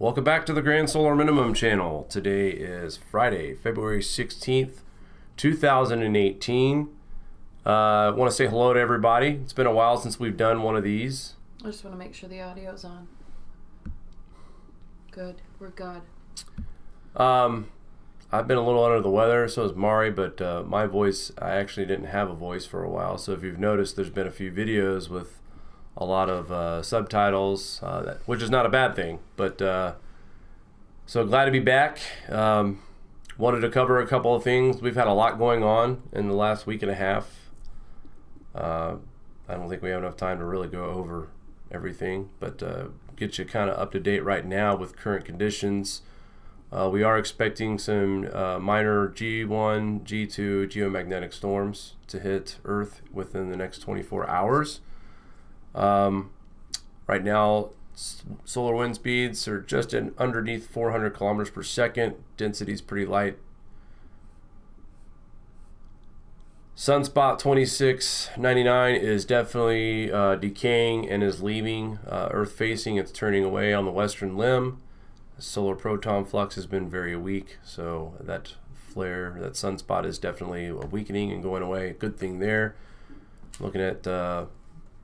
Welcome back to the Grand Solar Minimum channel. Today is Friday, February 16th, 2018. I want to say hello to everybody. It's been a while since we've done one of these. I just want to make sure the audio's on. Good. We're good. I've been a little under the weather, so is Mari, but my voice, I actually didn't have a voice for a while. So if you've noticed, there's been a few videos with a lot of subtitles, which is not a bad thing, but so glad to be back. Wanted to cover a couple of things. We've had a lot going on in the last week and a half. I don't think we have enough time to really go over everything, but get you kind of up to date right now with current conditions. We are expecting some minor G1, G2 geomagnetic storms to hit Earth within the next 24 hours. Right now, solar wind speeds are just underneath 400 kilometers per second. Density is pretty light. Sunspot 2699 is definitely decaying and is leaving Earth facing. It's turning away on the western limb. The solar proton flux has been very weak, so that flare, that sunspot is definitely weakening and going away. Good thing there. Looking at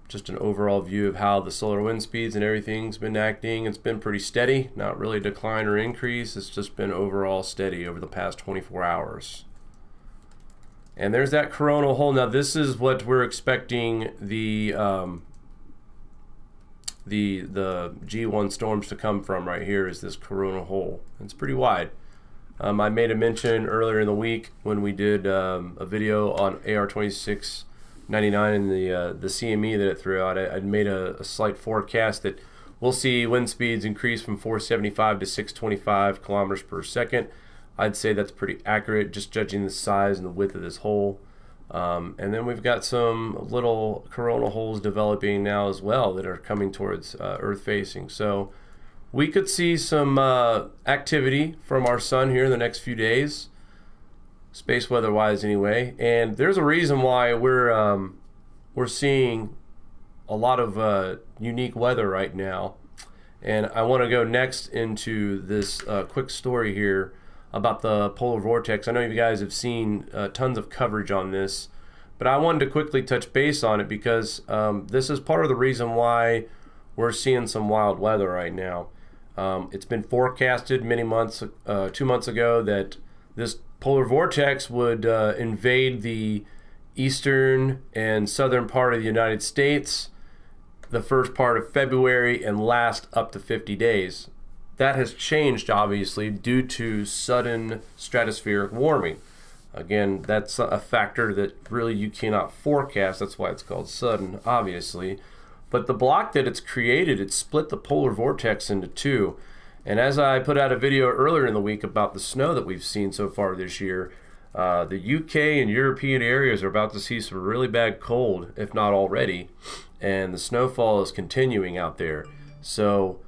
just an overall view of how the solar wind speeds and everything's been acting. It's been pretty steady, not really decline or increase. It's just been overall steady over the past 24 hours. And there's that coronal hole. Now this is what we're expecting the G1 storms to come from right here, is this coronal hole. It's pretty wide. I made a mention earlier in the week when we did a video on AR 2699 and the CME that it threw out. I'd made a slight forecast that we'll see wind speeds increase from 475 to 625 kilometers per second. I'd say that's pretty accurate, just judging the size and the width of this hole. And then we've got some little coronal holes developing now as well that are coming towards Earth facing. So we could see some activity from our sun here in the next few days, space weather wise anyway. And there's a reason why we're seeing a lot of unique weather right now. And I want to go next into this quick story here about the polar vortex. I know you guys have seen tons of coverage on this, but I wanted to quickly touch base on it because this is part of the reason why we're seeing some wild weather right now. It's been forecasted many months, 2 months ago, that this polar vortex would invade the eastern and southern part of the United States the first part of February and last up to 50 days. That has changed, obviously, due to sudden stratospheric warming. Again, that's a factor that really you cannot forecast. That's why it's called sudden, obviously. But the block that it's created, it split the polar vortex into two. And as I put out a video earlier in the week about the snow that we've seen so far this year, the UK and European areas are about to see some really bad cold, if not already. And the snowfall is continuing out there. So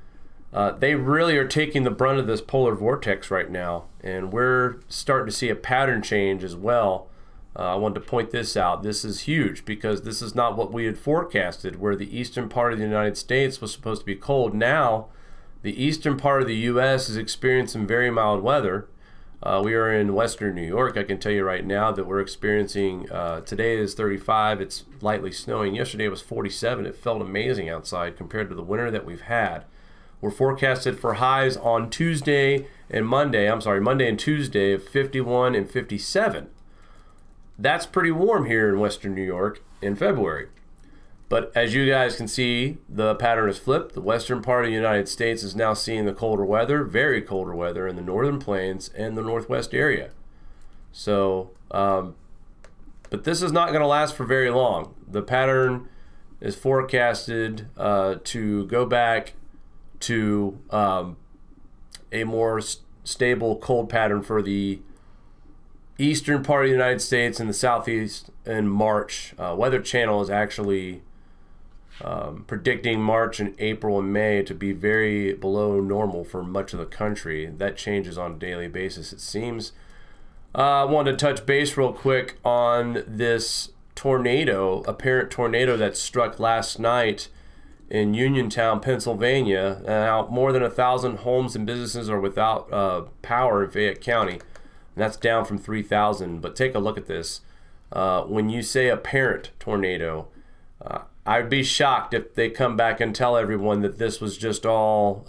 they really are taking the brunt of this polar vortex right now, and we're starting to see a pattern change as well. I wanted to point this out. This is huge because this is not what we had forecasted, where the eastern part of the United States was supposed to be cold. Now, the eastern part of the U.S. is experiencing very mild weather. We are in western New York. I can tell you right now that we're experiencing, today is 35. It's lightly snowing. Yesterday it was 47. It felt amazing outside compared to the winter that we've had. We're forecasted for highs on Monday and Tuesday of 51 and 57. That's pretty warm here in western New York in February. But as you guys can see, the pattern is flipped. The western part of the United States is now seeing the colder weather, very colder weather in the northern plains and the northwest area. So, but this is not going to last for very long. The pattern is forecasted to go back to a more stable cold pattern for the eastern part of the United States and the southeast in March. Weather Channel is actually predicting March and April and May to be very below normal for much of the country. That changes on a daily basis, it seems. I wanted to touch base real quick on this tornado, apparent tornado that struck last night in Uniontown, Pennsylvania. Now, more than 1,000 homes and businesses are without power in Fayette County, and that's down from 3,000. But take a look at this. When you say apparent tornado, I'd be shocked if they come back and tell everyone that this was just all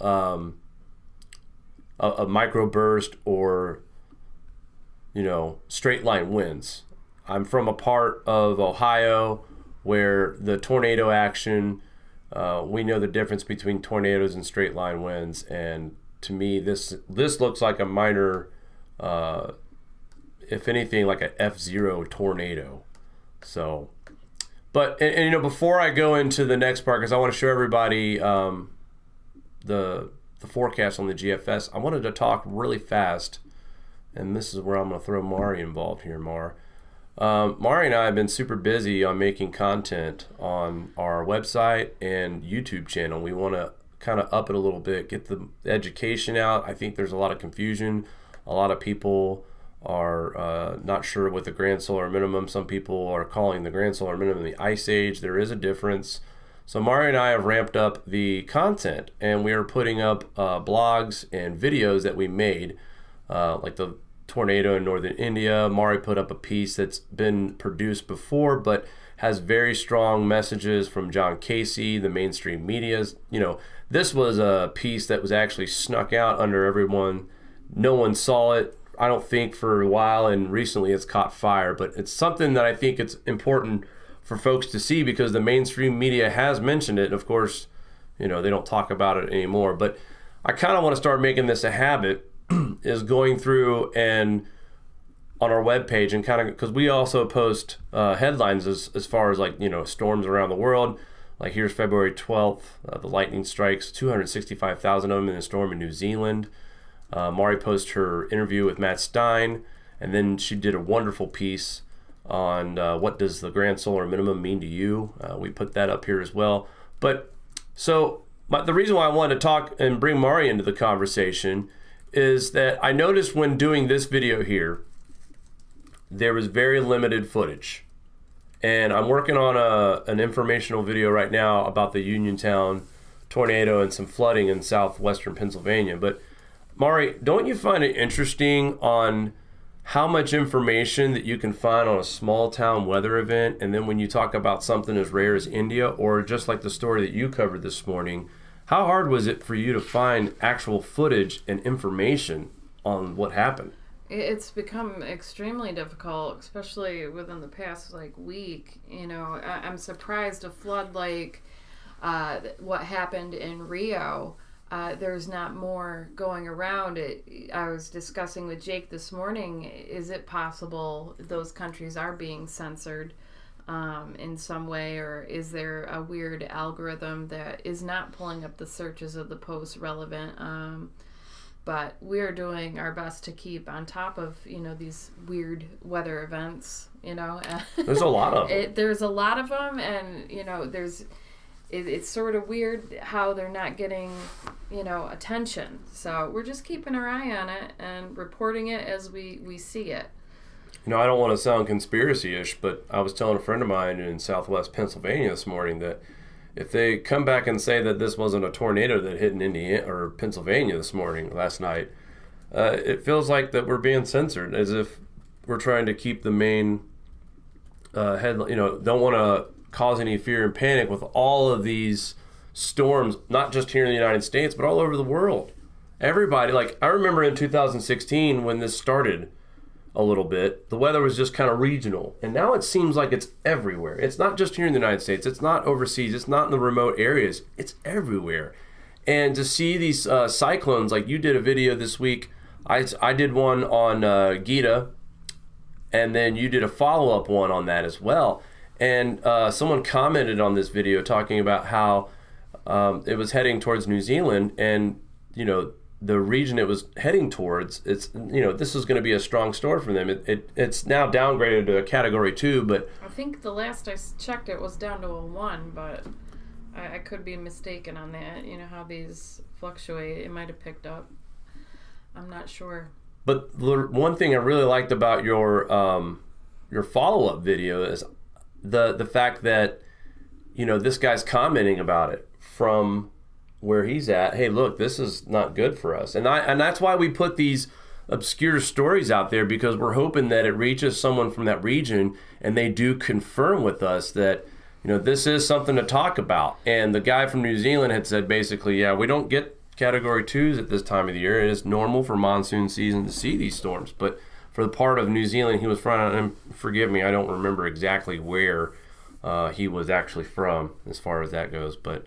a microburst or, straight line winds. I'm from a part of Ohio where the tornado action, we know the difference between tornadoes and straight line winds, and to me this looks like a minor, if anything, like a F0 tornado. So, but before I go into the next part, because I want to show everybody the forecast on the GFS, I wanted to talk really fast, and this is where I'm going to throw Mari involved here. Mari and I have been super busy on making content on our website and YouTube channel. We want to kind of up it a little bit, get the education out. I think there's a lot of confusion. A lot of people are not sure what the grand solar minimum. Some people are calling the grand solar minimum the ice age. There is a difference. So Mari and I have ramped up the content, and we are putting up blogs and videos that we made, like the tornado in northern India. Mari put up a piece that's been produced before, but has very strong messages from John Casey, the mainstream medias. This was a piece that was actually snuck out under everyone. No one saw it, I don't think, for a while, and recently it's caught fire. But it's something that I think it's important for folks to see, because the mainstream media has mentioned it. Of course, they don't talk about it anymore. But I kind of want to start making this a habit, is going through and on our webpage and kind of, because we also post headlines as far as storms around the world. Like here's February 12th, the lightning strikes 265,000 of them in a storm in New Zealand. Mari posted her interview with Matt Stein, and then she did a wonderful piece on what does the grand solar minimum mean to you. We put that up here as well. But so the reason why I wanted to talk and bring Mari into the conversation is that I noticed when doing this video here, there was very limited footage. And I'm working on an informational video right now about the Uniontown tornado and some flooding in southwestern Pennsylvania. But Mari, don't you find it interesting on how much information that you can find on a small town weather event, and then when you talk about something as rare as India, or just like the story that you covered this morning, how hard was it for you to find actual footage and information on what happened? It's become extremely difficult, especially within the past week. I'm surprised a flood like what happened in Rio. There's not more going around. I was discussing with Jake this morning, is it possible those countries are being censored in some way, or is there a weird algorithm that is not pulling up the searches of the posts relevant? But we're doing our best to keep on top of, these weird weather events, There's a lot of them. There's a lot of them, and, it's sort of weird how they're not getting, attention. So we're just keeping our eye on it and reporting it as we see it. I don't want to sound conspiracy-ish, but I was telling a friend of mine in southwest Pennsylvania this morning that if they come back and say that this wasn't a tornado that hit in Indiana or Pennsylvania last night, it feels like that we're being censored, as if we're trying to keep the main headline. Don't want to cause any fear and panic with all of these storms, not just here in the United States, but all over the world. Everybody, I remember in 2016 when this started a little bit, the weather was just kind of regional, and now it seems like it's everywhere. It's not just here in the United States, it's not overseas, it's not in the remote areas, it's everywhere. And to see these cyclones, like you did a video this week, I did one on Gita, and then you did a follow-up one on that as well. And someone commented on this video talking about how it was heading towards New Zealand, and the region it was heading towards, it's this is going to be a strong storm for them. It's now downgraded to a category 2, but I think the last I checked it was down to a 1, but I could be mistaken on that. How these fluctuate, it might have picked up. I'm not sure. But the one thing I really liked about your follow-up video is the fact that this guy's commenting about it from where he's at, hey, look, this is not good for us. And that's why we put these obscure stories out there, because we're hoping that it reaches someone from that region and they do confirm with us that, this is something to talk about. And the guy from New Zealand had said basically, yeah, we don't get Category 2s at this time of the year. It is normal for monsoon season to see these storms. But for the part of New Zealand he was from, and forgive me, I don't remember exactly where he was actually from as far as that goes. But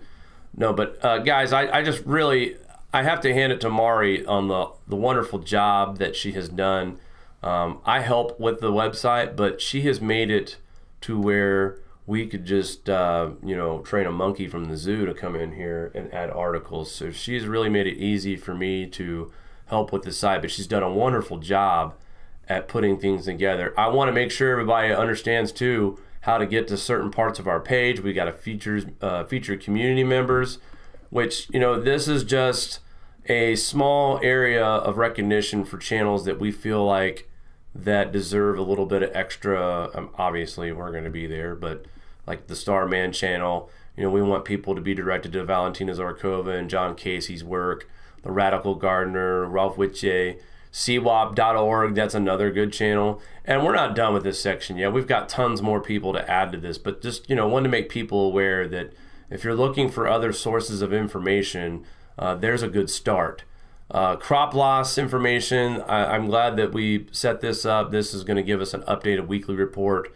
guys, I just really, I have to hand it to Mari on the wonderful job that she has done. I help with the website, but she has made it to where we could just, train a monkey from the zoo to come in here and add articles. So she's really made it easy for me to help with the site, but she's done a wonderful job at putting things together. I want to make sure everybody understands too how to get to certain parts of our page. We got a featured community members, which, this is just a small area of recognition for channels that we feel like that deserve a little bit of extra. Obviously we're going to be there, but like the Starman channel, we want people to be directed to Valentina Zarkova and John Casey's work, the Radical Gardener, Ralph Witche, CWAP.org, that's another good channel. And we're not done with this section yet. We've got tons more people to add to this, but just, wanted to make people aware that if you're looking for other sources of information, there's a good start. Crop loss information, I'm glad that we set this up. This is going to give us an updated weekly report.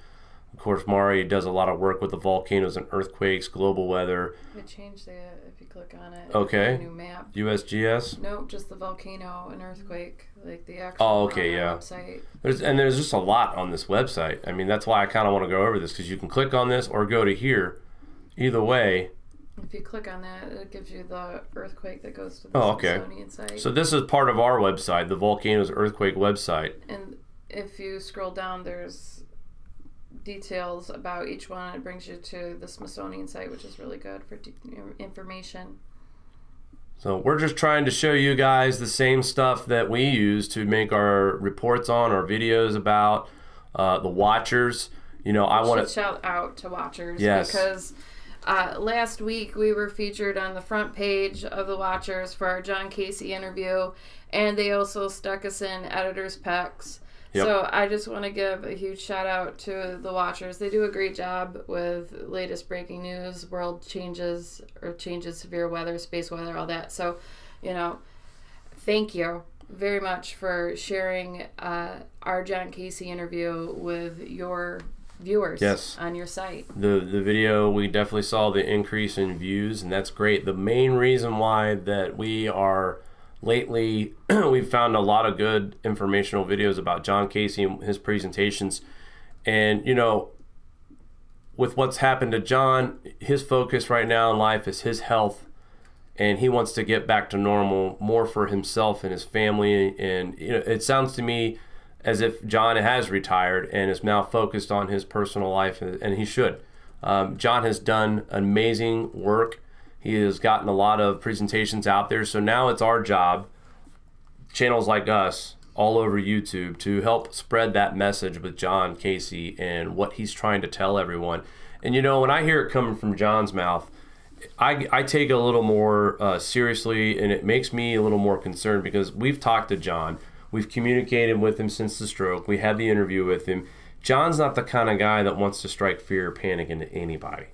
Of course, Mari does a lot of work with the volcanoes and earthquakes, global weather. I changed that if you click on it. Okay. New map. USGS? Nope, just the volcano and earthquake, like the actual website. There's just a lot on this website. I mean, that's why I kind of want to go over this, because you can click on this or go to here. Either way. If you click on that, it gives you the earthquake that goes to the Smithsonian site. So this is part of our website, the Volcanoes Earthquake website. And if you scroll down, there's details about each one. It brings you to the Smithsonian site, which is really good for information. So we're just trying to show you guys the same stuff that we use to make our reports on, our videos about the Watchers. I want to shout out to Watchers, yes, because last week we were featured on the front page of the Watchers for our John Casey interview, and they also stuck us in editor's picks. Yep. So I just want to give a huge shout out to the Watchers. They do a great job with latest breaking news, world changes, severe weather, space weather, all that. So, thank you very much for sharing our John Casey interview with your viewers on your site. The video, we definitely saw the increase in views, and that's great. The main reason why that we are lately, we've found a lot of good informational videos about John Casey and his presentations. And, with what's happened to John, his focus right now in life is his health, and he wants to get back to normal more for himself and his family. And, it sounds to me as if John has retired and is now focused on his personal life, and he should. John has done amazing work. He has gotten a lot of presentations out there. So now it's our job, channels like us all over YouTube, to help spread that message with John Casey and what he's trying to tell everyone. And when I hear it coming from John's mouth, I take it a little more seriously, and it makes me a little more concerned, because we've talked to John. We've communicated with him since the stroke. We had the interview with him. John's not the kind of guy that wants to strike fear or panic into anybody.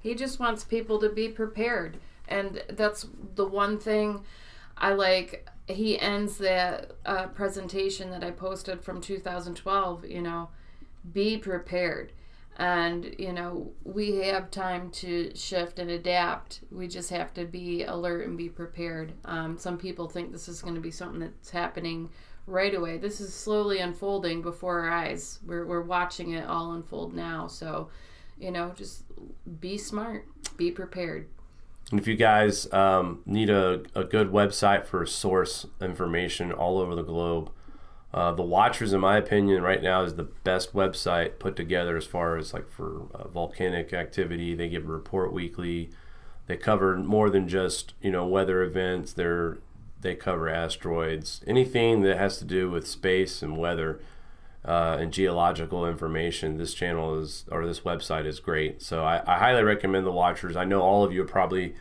He just wants people to be prepared. And that's the one thing I like. He ends that presentation that I posted from 2012, be prepared. And, we have time to shift and adapt. We just have to be alert and be prepared. Some people think this is going to be something that's happening right away. This is slowly unfolding before our eyes. We're watching it all unfold now. So, just be smart, be prepared. And if you guys need a good website for source information all over the globe, the Watchers, in my opinion, right now is the best website put together as far as for volcanic activity. They give a report weekly. They cover more than just weather events. They cover asteroids, anything that has to do with space and weather and geological information. This channel this website is great. So I highly recommend the Watchers. I know all of you are probably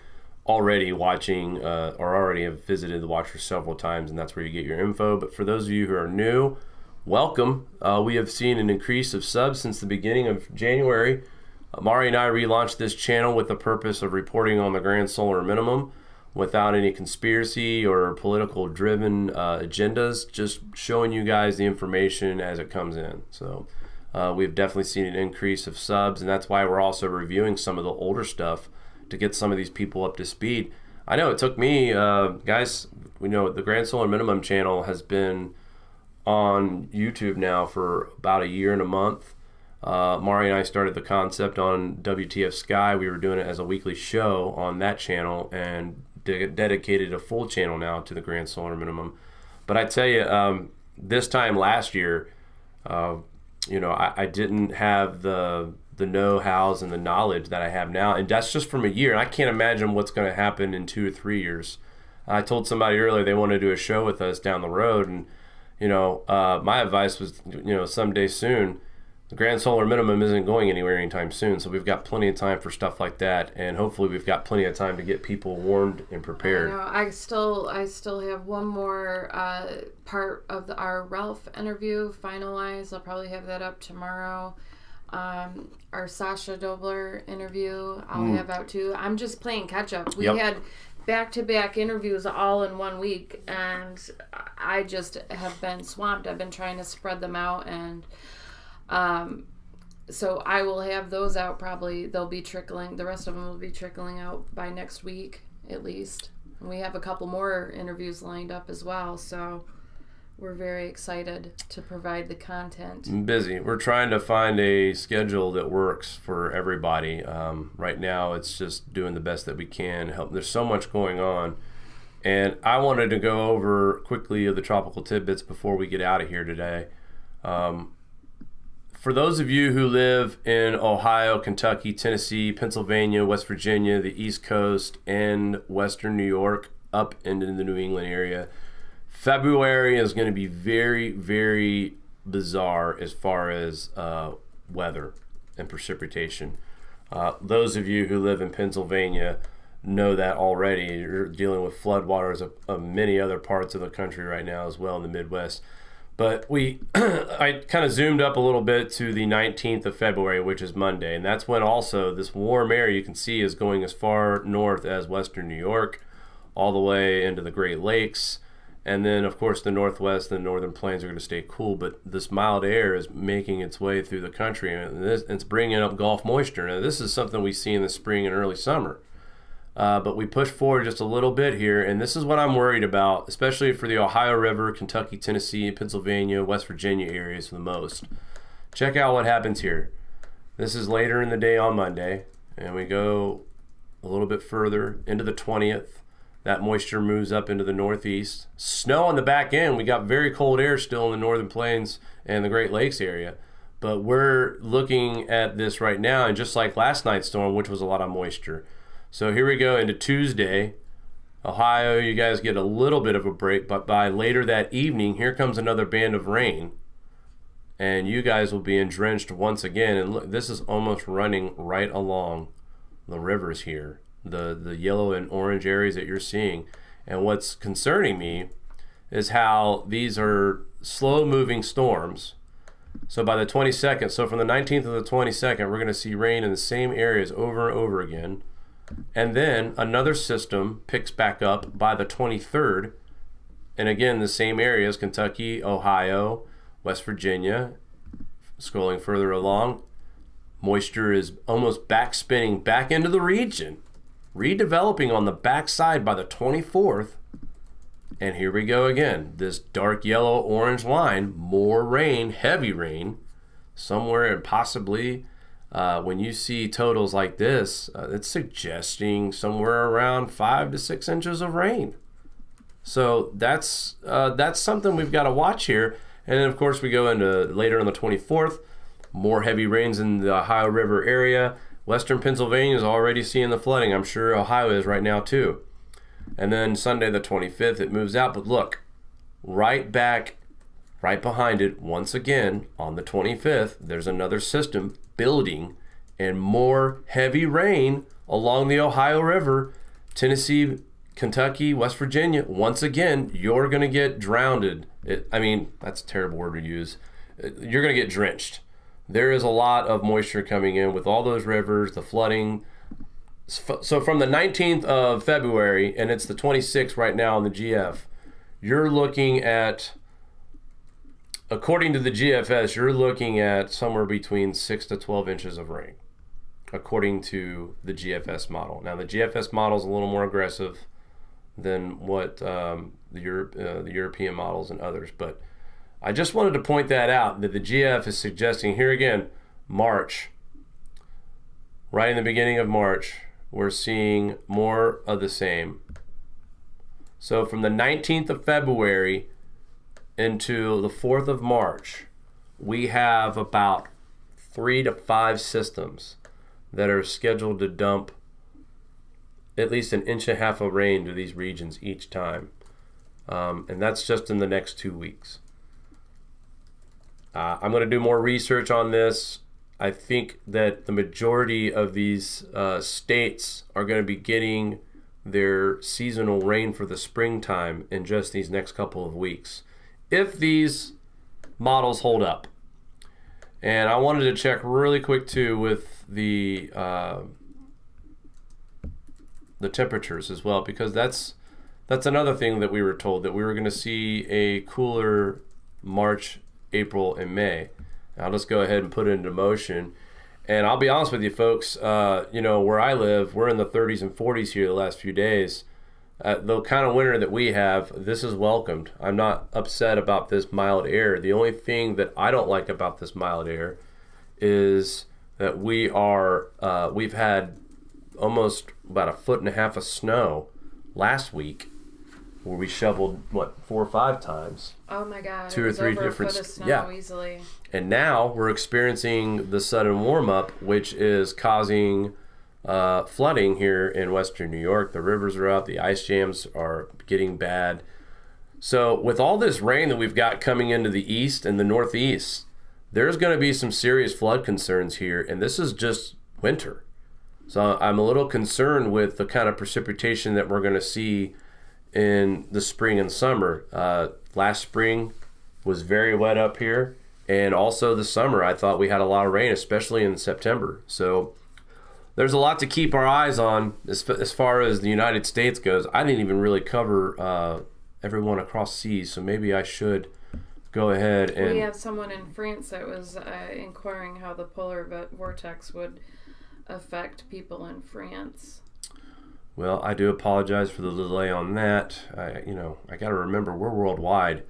already watching or already have visited the Watchers several times, and that's where you get your info. But for those of you who are new, welcome. We have seen an increase of subs since the beginning of January. Mari and I relaunched this channel with the purpose of reporting on the grand solar minimum without any conspiracy or political driven agendas, just showing you guys the information as it comes in. So we've definitely seen an increase of subs, and that's why we're also reviewing some of the older stuff to get some of these people up to speed. I know it took me, guys, we know the Grand Solar Minimum channel has been on YouTube now for about a year and a month. Mari and I started the concept on WTF Sky. We were doing it as a weekly show on that channel and dedicated a full channel now to the Grand Solar Minimum. But I tell you, this time last year, I didn't have the know-hows and the knowledge that I have now, and that's just from a year. And I can't imagine what's going to happen in 2 or 3 years. I told somebody earlier they want to do a show with us down the road, and my advice was, someday soon. The Grand Solar Minimum isn't going anywhere anytime soon, so we've got plenty of time for stuff like that, and hopefully we've got plenty of time to get people warned and prepared. I still have one more part of our Ralph interview finalized. I'll probably have that up tomorrow. Our Sasha Dobler interview I'll have out too. I'm just playing catch up. We had back-to-back interviews all in 1 week, and I just have been swamped. I've been trying to spread them out, and so I will have those out probably. They'll be trickling. The rest of them will be trickling out by next week at least. And we have a couple more interviews lined up as well, so we're very excited to provide the content. I'm busy. We're trying to find a schedule that works for everybody. Right now, it's just doing the best that we can. There's so much going on. And I wanted to go over quickly the tropical tidbits before we get out of here today. For those of you who live in Ohio, Kentucky, Tennessee, Pennsylvania, West Virginia, the East Coast, and Western New York, up into the New England area, February is going to be very, very bizarre as far as weather and precipitation. Those of you who live in Pennsylvania know that already. You're dealing with floodwaters of many other parts of the country right now as well in the Midwest. But I kind of zoomed up a little bit to the 19th of February, which is Monday. And that's when also this warm air you can see is going as far north as Western New York, all the way into the Great Lakes. And then, of course, the Northwest and the Northern Plains are going to stay cool. But this mild air is making its way through the country, and it's bringing up Gulf moisture. Now, this is something we see in the spring and early summer. But we push forward just a little bit here, and this is what I'm worried about, especially for the Ohio River, Kentucky, Tennessee, Pennsylvania, West Virginia areas the most. Check out what happens here. This is later in the day on Monday, and we go a little bit further into the 20th. That moisture moves up into the northeast. Snow on the back end. We got very cold air still in the Northern Plains and the Great Lakes area. But we're looking at this right now, and just like last night's storm, which was a lot of moisture. So here we go into Tuesday. Ohio, you guys get a little bit of a break, but by later that evening, here comes another band of rain. And you guys will be drenched once again. And look, this is almost running right along the rivers here. The yellow and orange areas that you're seeing. And what's concerning me is how these are slow-moving storms. So by the 22nd, so from the 19th to the 22nd, we're going to see rain in the same areas over and over again. And then another system picks back up by the 23rd. And again, the same areas, Kentucky, Ohio, West Virginia. Scrolling further along, moisture is almost backspinning back into the region, redeveloping on the backside by the 24th. And here we go again. This dark yellow orange line, more rain, heavy rain, somewhere and possibly when you see totals like this, it's suggesting somewhere around 5 to 6 inches of rain. So that's something we've got to watch here. And then, of course, we go into later on the 24th, more heavy rains in the Ohio River area. Western Pennsylvania is already seeing the flooding. I'm sure Ohio is right now too. And then Sunday the 25th, it moves out. But look, right behind it, once again, on the 25th, there's another system building and more heavy rain along the Ohio River. Tennessee, Kentucky, West Virginia, once again, you're going to get drowned. That's a terrible word to use. You're going to get drenched. There is a lot of moisture coming in with all those rivers, the flooding. So from the 19th of February, and it's the 26th right now on the GF, you're looking at, according to the GFS, you're looking at somewhere between 6 to 12 inches of rain, according to the GFS model. Now, the GFS model is a little more aggressive than what the European models and others, but I just wanted to point that out, that the GF is suggesting, here again, March, right in the beginning of March, we're seeing more of the same. So from the 19th of February into the 4th of March, we have about 3 to 5 systems that are scheduled to dump at least 1.5 inches of rain to these regions each time. And that's just in the next 2 weeks. I'm going to do more research on this. I think that the majority of these states are going to be getting their seasonal rain for the springtime in just these next couple of weeks, if these models hold up. And I wanted to check really quick too with the temperatures as well, because that's another thing that we were told, that we were going to see a cooler March, April, and May. I'll just go ahead and put it into motion. And I'll be honest with you folks, where I live, we're in the 30s and 40s here the last few days. The kind of winter that we have, this is welcomed. I'm not upset about this mild air. The only thing that I don't like about this mild air is that we've had almost about 1.5 feet of snow last week, where we shoveled 4 or 5 times. Oh my God! 2 or 3 different. A foot of snow easily. And now we're experiencing the sudden warm up, which is causing flooding here in Western New York. The rivers are up. The ice jams are getting bad. So with all this rain that we've got coming into the east and the northeast, there's going to be some serious flood concerns here, and this is just winter. So I'm a little concerned with the kind of precipitation that we're going to see in the spring and summer. Last spring was very wet up here, and also the summer I thought we had a lot of rain, especially in September. So there's a lot to keep our eyes on as far as the United States goes. I didn't even really cover everyone across seas, so maybe I should go ahead and... We have someone in France that was inquiring how the polar vortex would affect people in France. Well, I do apologize for the delay on that. I got to remember, we're worldwide.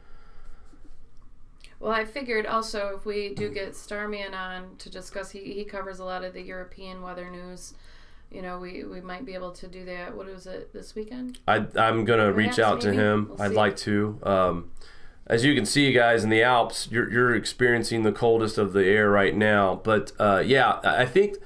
Well, I figured also if we do get Starman on to discuss, he covers a lot of the European weather news. We might be able to do that. What was it, this weekend? I'm going to reach out to him. I'd like to. As you can see, guys, in the Alps, you're experiencing the coldest of the air right now. But I think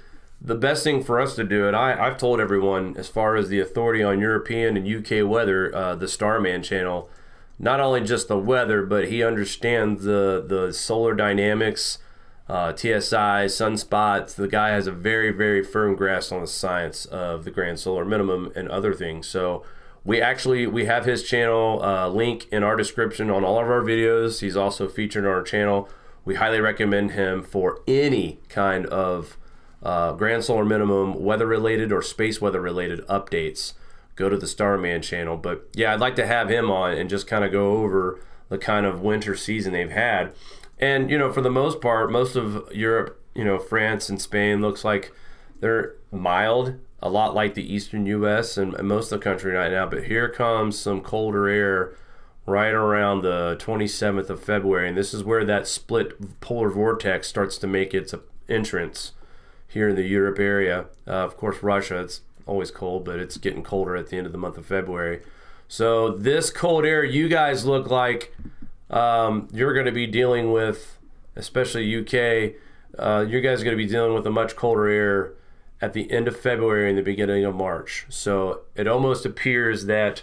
the best thing for us to do, and I've told everyone, as far as the authority on European and UK weather, the Starman channel, not only just the weather, but he understands the solar dynamics, TSI, sunspots. The guy has a very, very firm grasp on the science of the grand solar minimum and other things. So we have his channel link in our description on all of our videos. He's also featured on our channel. We highly recommend him for any kind of grand solar minimum weather related or space weather related updates. Go to the Starman channel. But yeah, I'd like to have him on and just kind of go over the kind of winter season they've had. And for the most part, most of Europe, France and Spain, looks like they're mild, a lot like the eastern US and most of the country right now. But here comes some colder air right around the 27th of February, and this is where that split polar vortex starts to make its entrance here in the Europe area. Of course, Russia, it's always cold, but it's getting colder at the end of the month of February. So this cold air, you guys look like you're going to be dealing with, especially UK, you guys are going to be dealing with a much colder air at the end of February and the beginning of March. So it almost appears that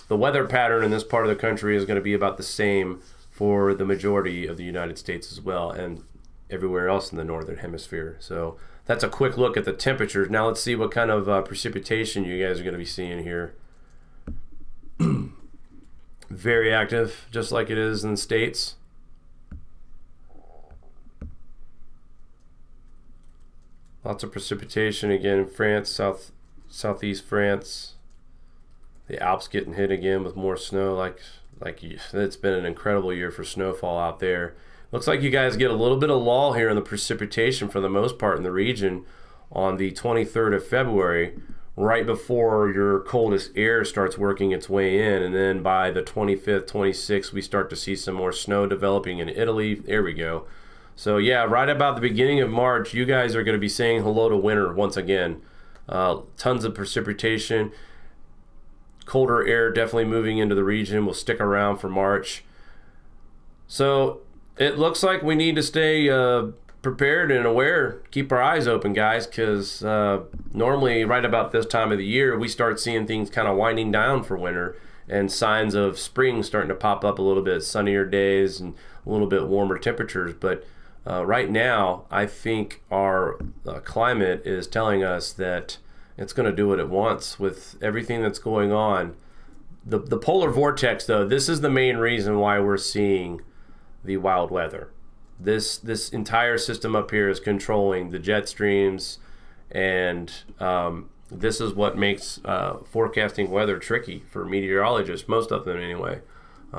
the weather pattern in this part of the country is going to be about the same for the majority of the United States as well, and everywhere else in the northern hemisphere. So that's a quick look at the temperatures. Now let's see what kind of precipitation you guys are going to be seeing here. Very active, just like it is in the States. Lots of precipitation again in France, southeast France. The Alps getting hit again with more snow. Like it's been an incredible year for snowfall out there. Looks like you guys get a little bit of lull here in the precipitation for the most part in the region on the 23rd of February, right before your coldest air starts working its way in. And then by the 25th, 26th, we start to see some more snow developing in Italy. There we go. So yeah, right about the beginning of March, you guys are going to be saying hello to winter once again. Tons of precipitation. Colder air definitely moving into the region will stick around for March. So it looks like we need to stay prepared and aware. Keep our eyes open, guys, because normally right about this time of the year, we start seeing things kind of winding down for winter and signs of spring starting to pop up a little bit, sunnier days and a little bit warmer temperatures. But right now, I think our climate is telling us that it's going to do what it wants with everything that's going on. The polar vortex, though, this is the main reason why we're seeing the wild weather. This entire system up here is controlling the jet streams, and this is what makes forecasting weather tricky for meteorologists, most of them anyway.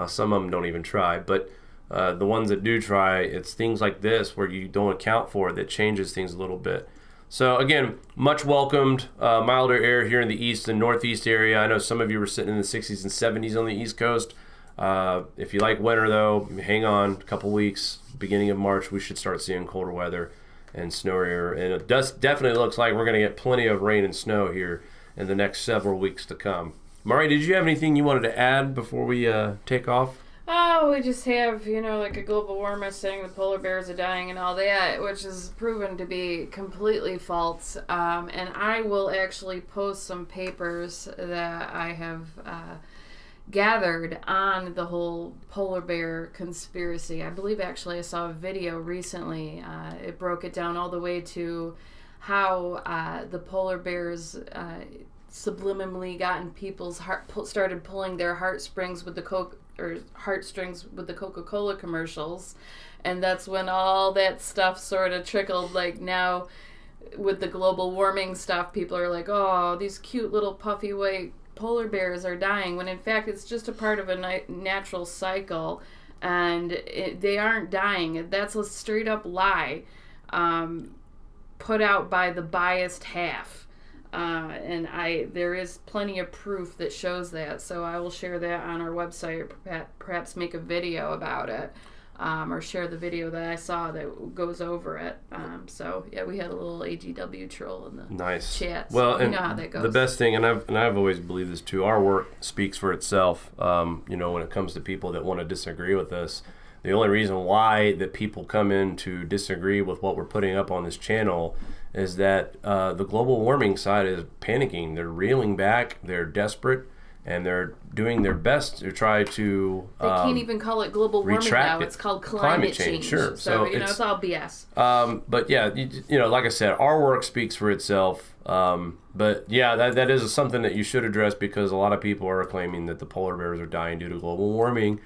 Some of them don't even try, but the ones that do try, it's things like this where you don't account for it that changes things a little bit. So again, much welcomed milder air here in the east and northeast area. I know some of you were sitting in the 60s and 70s on the East Coast. If you like winter, though, hang on a couple weeks. Beginning of March, we should start seeing colder weather and snowier. And it definitely looks like we're going to get plenty of rain and snow here in the next several weeks to come. Mari, did you have anything you wanted to add before we take off? Oh, we just have, like a global warmer saying the polar bears are dying and all that, which is proven to be completely false. And I will actually post some papers that I have gathered on the whole polar bear conspiracy. I believe actually I saw a video recently. It broke it down all the way to how the polar bears subliminally got in people's started pulling their heartstrings with the Coca-Cola commercials, and that's when all that stuff sort of trickled. Like now with the global warming stuff, people are like, oh, these cute little puffy white polar bears are dying, when in fact it's just a part of a natural cycle, and they aren't dying. That's a straight up lie put out by the biased half. And there is plenty of proof that shows that, so I will share that on our website, or perhaps make a video about it, or share the video that I saw that goes over it. So yeah, we had a little AGW troll in the chat. So well, you know how that goes. The best thing, and I've always believed this too, our work speaks for itself. When it comes to people that want to disagree with us, the only reason why that people come in to disagree with what we're putting up on this channel is that the global warming side is panicking. They're reeling back. They're desperate, and they're doing their best to try to. They can't even call it global warming now. It's called climate change. Sure. So it's all BS. But yeah, like I said, our work speaks for itself. But yeah, that is something that you should address, because a lot of people are claiming that the polar bears are dying due to global warming.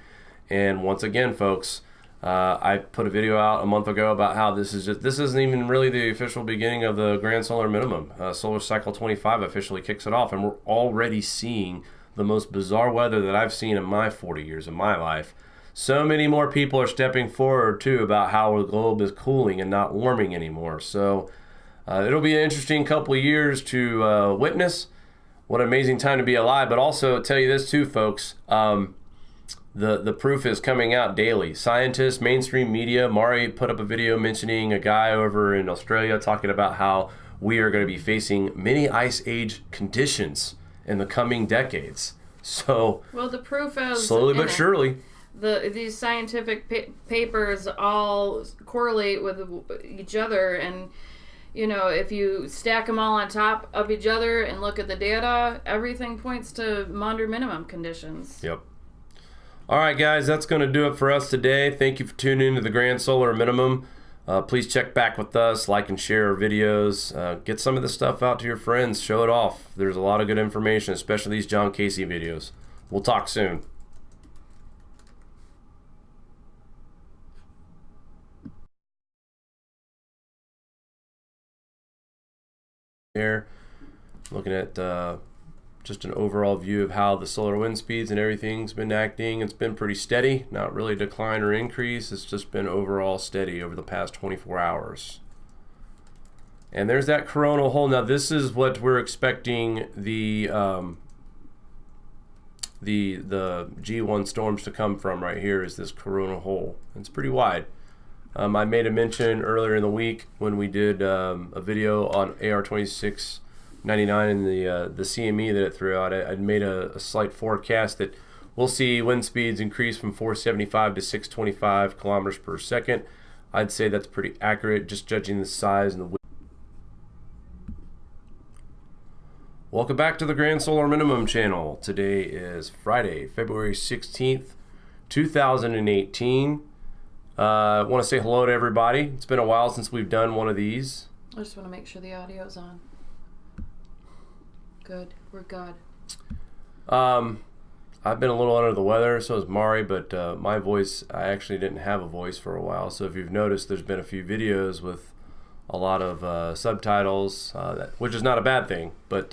And once again, folks, I put a video out a month ago about how this isn't even really the official beginning of the grand solar minimum. Solar cycle 25 officially kicks it off, and we're already seeing the most bizarre weather that I've seen in my 40 years of my life. So many more people are stepping forward too about how the globe is cooling and not warming anymore. So it'll be an interesting couple of years to witness. What an amazing time to be alive. But also tell you this too, folks. The proof is coming out daily. Scientists, mainstream media. Mari put up a video mentioning a guy over in Australia talking about how we are going to be facing mini ice age conditions in the coming decades. So, well, the proof is slowly but surely. These scientific papers all correlate with each other, and if you stack them all on top of each other and look at the data, everything points to Maunder minimum conditions. Yep. All right, guys, that's going to do it for us today. Thank you for tuning in to the Grand Solar Minimum. Please check back with us, like and share our videos. Get some of this stuff out to your friends. Show it off. There's a lot of good information, especially these John Casey videos. We'll talk soon. Here, looking at just an overall view of how the solar wind speeds and everything's been acting. It's been pretty steady, not really decline or increase. It's just been overall steady over the past 24 hours. And there's that coronal hole. Now this is what we're expecting the G1 storms to come from right here, is this coronal hole. It's pretty wide. I made a mention earlier in the week when we did a video on AR2699 and the CME that it threw out. I'd made a slight forecast that we'll see wind speeds increase from 475 to 625 kilometers per second. I'd say that's pretty accurate, just judging the size and the wind. Welcome back to the Grand Solar Minimum channel. Today is Friday, February 16th, 2018. I want to say hello to everybody. It's been a while since we've done one of these. I just want to make sure the audio's on. Good. We're good. I've been a little under the weather, so is Mari, but my voice, I actually didn't have a voice for a while. So if you've noticed, there's been a few videos with a lot of subtitles, which is not a bad thing. But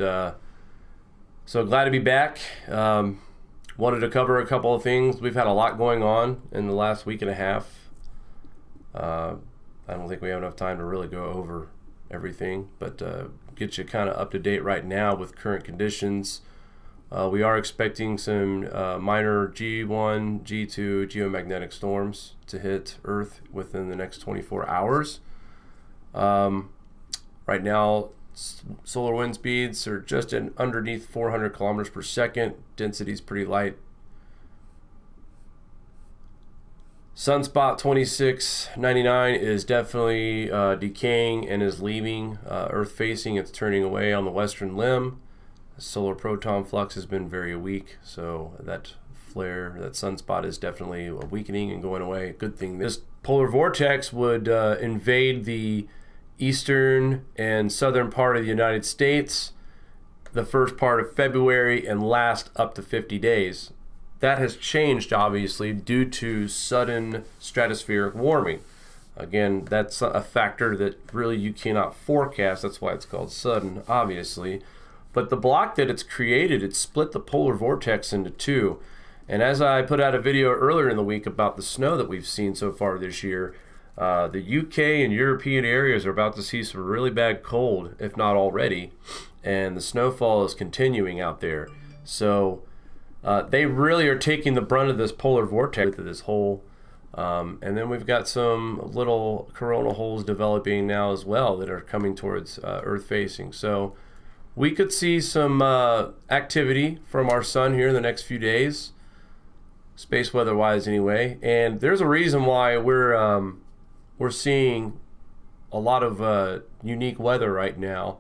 so glad to be back. Wanted to cover a couple of things. We've had a lot going on in the last week and a half. I don't think we have enough time to really go over everything, but get you kind of up to date right now with current conditions. We are expecting some minor G1, G2 geomagnetic storms to hit Earth within the next 24 hours. Right now, solar wind speeds are just underneath 400 kilometers per second. Density is pretty light. Sunspot 2699 is definitely decaying and is leaving Earth facing. It's turning away on the western limb. The solar proton flux has been very weak, so that flare, that sunspot is definitely weakening and going away. Good thing. This polar vortex would invade the eastern and southern part of the United States the first part of February and last up to 50 days. That has changed, obviously, due to sudden stratospheric warming. Again, that's a factor that really you cannot forecast. That's why it's called sudden, obviously. But the block that it's created, it split the polar vortex into two. And as I put out a video earlier in the week about the snow that we've seen so far this year, the UK and European areas are about to see some really bad cold, if not already. And the snowfall is continuing out there. So they really are taking the brunt of this polar vortex, of this hole. And then we've got some little coronal holes developing now as well that are coming towards Earth facing. So we could see some activity from our sun here in the next few days, space weather wise anyway. And there's a reason why we're seeing a lot of unique weather right now.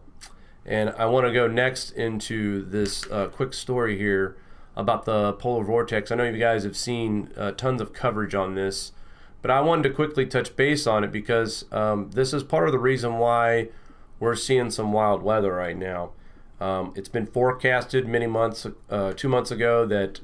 And I want to go next into this quick story here about the polar vortex. I know you guys have seen tons of coverage on this, but I wanted to quickly touch base on it because this is part of the reason why we're seeing some wild weather right now. It's been forecasted many months, 2 months ago, that